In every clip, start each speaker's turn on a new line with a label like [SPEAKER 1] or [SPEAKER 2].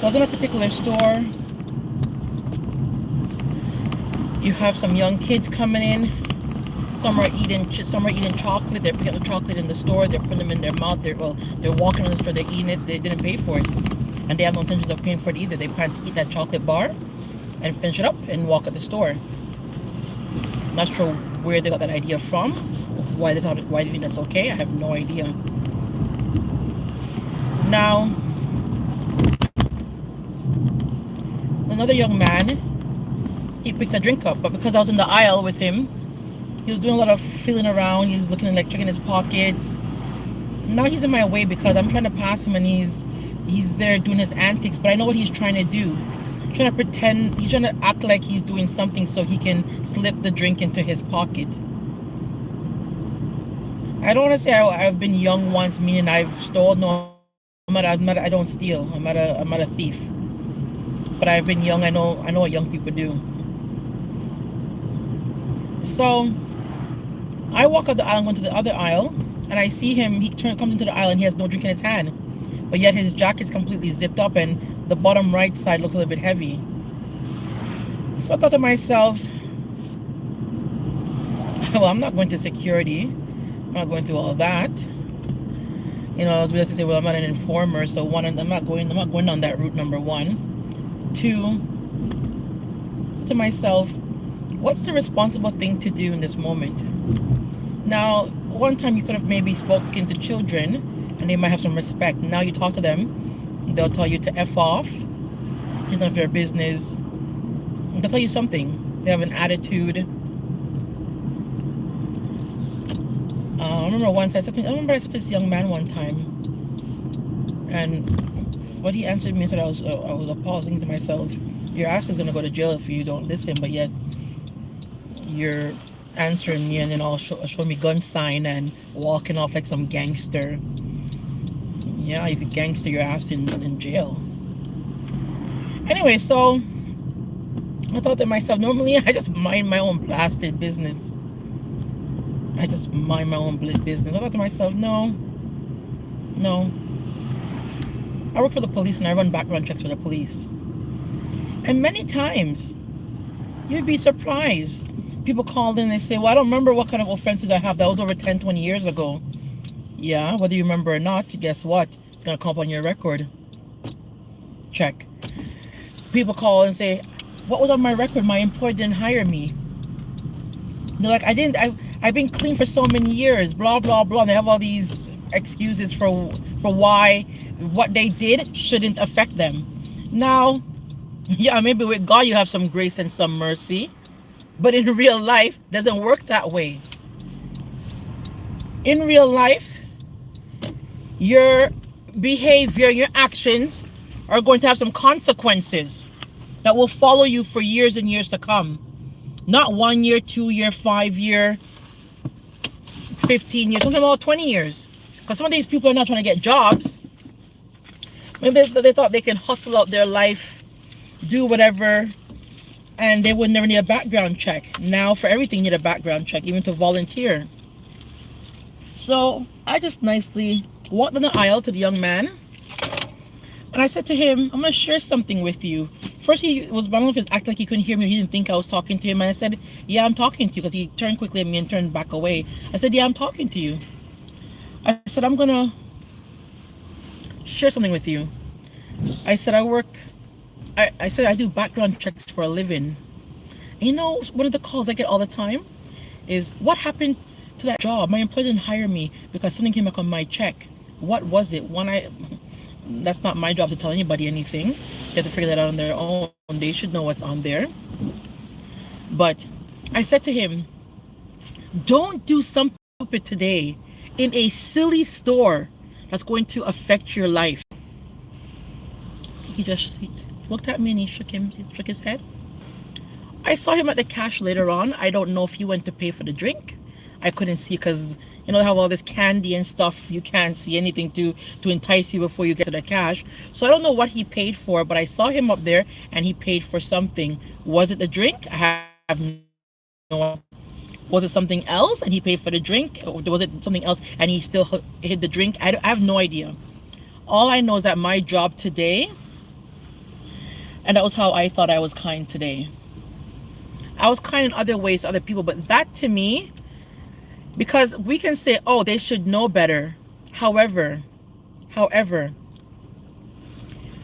[SPEAKER 1] So I was in a particular store. You have some young kids coming in. Some are eating chocolate. They're picking up the chocolate in the store. They're putting them in their mouth. They're walking in the store. They're eating it. They didn't pay for it, and they have no intentions of paying for it either. They plan to eat that chocolate bar and finish it up and walk at the store. Not sure where they got that idea from. Why they think that's okay. I have no idea. Now, another young man, he picked a drink up, but because I was in the aisle with him, he was doing a lot of feeling around. He's looking like checking his pockets. Now he's in my way because I'm trying to pass him and he's there doing his antics, but I know what he's trying to do. He's trying to pretend, he's trying to act like he's doing something so he can slip the drink into his pocket. I don't want to say I've been young once, meaning I've stolen. No, I don't steal. I'm not a thief. But I've been young. I know what young people do. So I walk up the aisle and go to the other aisle, and I see him. He comes into the aisle and he has no drink in his hand, but yet his jacket's completely zipped up and the bottom right side looks a little bit heavy. So I thought to myself, well, I'm not going to security. I'm not going through all of that. You know, I was going to say, well, I'm not an informer, so one, I'm not going down that route. Number one. Two, to myself, what's the responsible thing to do in this moment? Now, one time you could have maybe spoken to children and they might have some respect. Now you talk to them, they'll tell you to F off, it's none of their business. They'll tell you something. They have an attitude. I remember once I said to this young man one time, and what he answered me, so I was appalled, thinking to myself, your ass is gonna go to jail if you don't listen, but yet you're answering me and then all show me gun sign and walking off like some gangster. Yeah, you could gangster your ass in jail. Anyway, so I thought to myself, normally I just mind my own blasted business. I just mind my own business. I thought to myself, no. I work for the police and I run background checks for the police. And many times, you'd be surprised. People call in and they say, well, I don't remember what kind of offenses I have. That was over 10, 20 years ago. Yeah, whether you remember or not, guess what? It's going to come up on your record. Check. People call and say, what was on my record? My employer didn't hire me. They're like, I've been clean for so many years, blah, blah, blah. And they have all these excuses for why what they did shouldn't affect them. Now, yeah, maybe with God you have some grace and some mercy, but in real life, it doesn't work that way. In real life, your behavior, your actions are going to have some consequences that will follow you for years and years to come. Not 1 year, 2 year, 5 year, 15 years, sometimes about 20 years. Because some of these people are not trying to get jobs. Maybe they thought they can hustle out their life, do whatever, and they would never need a background check. Now for everything you need a background check, even to volunteer. So I just nicely walked down the aisle to the young man, and I said to him, I'm going to share something with you. First, he was, I don't know if he was acting like he couldn't hear me, he didn't think I was talking to him. And I said, yeah, I'm talking to you, because he turned quickly at me and turned back away. I said, yeah, I'm talking to you. I said, I'm going to share something with you. I said, I said I do background checks for a living. And you know, one of the calls I get all the time is, what happened to that job? My employer didn't hire me because something came back on my check. What was it? That's not my job to tell anybody anything. They have to figure that out on their own. They should know what's on there. But I said to him, don't do something stupid today in a silly store that's going to affect your life. He looked at me and he shook his head. I saw him at the cash later on. I don't know if he went to pay for the drink. I couldn't see, because you know they have all this candy and stuff. You can't see anything to entice you before you get to the cash. So I don't know what he paid for, but I saw him up there and he paid for something. Was it the drink? I have no. Was it something else and he paid for the drink? Or was it something else and he still hid the drink? I have no idea. All I know is that my job today And that was how I thought I was kind today. I was kind in other ways to other people, but that to me, because we can say, oh, they should know better. However,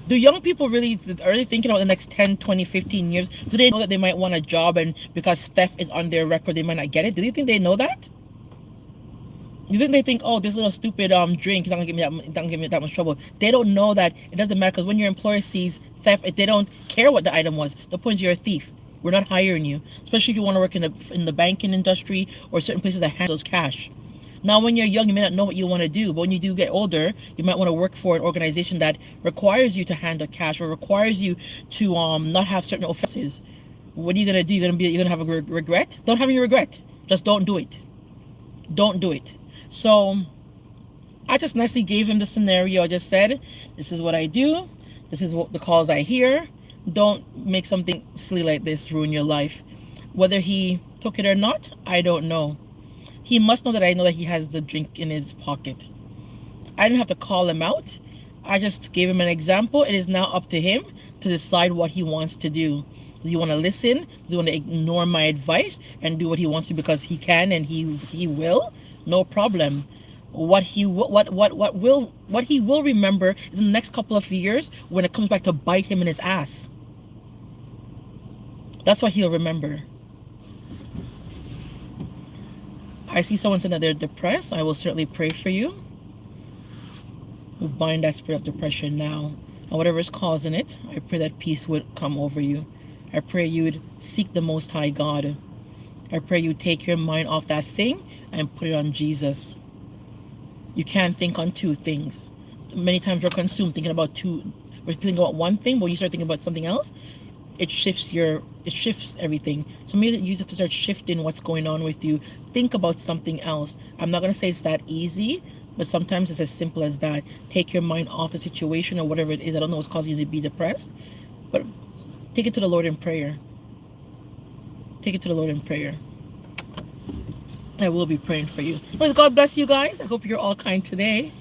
[SPEAKER 1] do young people really are they thinking about the next 10, 20, 15 years? Do they know that they might want a job and because theft is on their record, they might not get it? Do you think they know that? You think they think, oh, this little stupid drink is not gonna give me that much trouble? They don't know that it doesn't matter, because when your employer sees theft, they don't care what the item was. The point is you're a thief. We're not hiring you, especially if you want to work in the banking industry or certain places that handles cash. Now, when you're young, you may not know what you want to do, but when you do get older, you might want to work for an organization that requires you to handle cash or requires you to not have certain offenses. What are you gonna do? You're gonna have a regret? Don't have any regret. Just don't do it. Don't do it. So I just nicely gave him the scenario. I just said, this is what I do. This is what the calls I hear. Don't make something silly like this ruin your life. Whether he took it or not, I don't know. He must know that I know that he has the drink in his pocket. I didn't have to call him out. I just gave him an example. It is now up to him to decide what he wants to do. Does he want to listen? Does he want to ignore my advice and do what he wants to because he can and he will? No problem. What he will remember is in the next couple of years when it comes back to bite him in his ass. That's what he'll remember. I see someone saying that they're depressed. I will certainly pray for you. We bind that spirit of depression now. And whatever is causing it, I pray that peace would come over you. I pray you would seek the Most High God. I pray you take your mind off that thing and put it on Jesus. You can't think on two things. Many times we're consumed thinking about we're thinking about one thing, but when you start thinking about something else, it shifts everything. So maybe you have to start shifting what's going on with you. Think about something else. I'm not going to say it's that easy, but sometimes it's as simple as that. Take your mind off the situation or whatever it is. I don't know what's causing you to be depressed, but take it to the Lord in prayer. Take it to the Lord in prayer. I will be praying for you. Well, God bless you guys. I hope you're all kind today.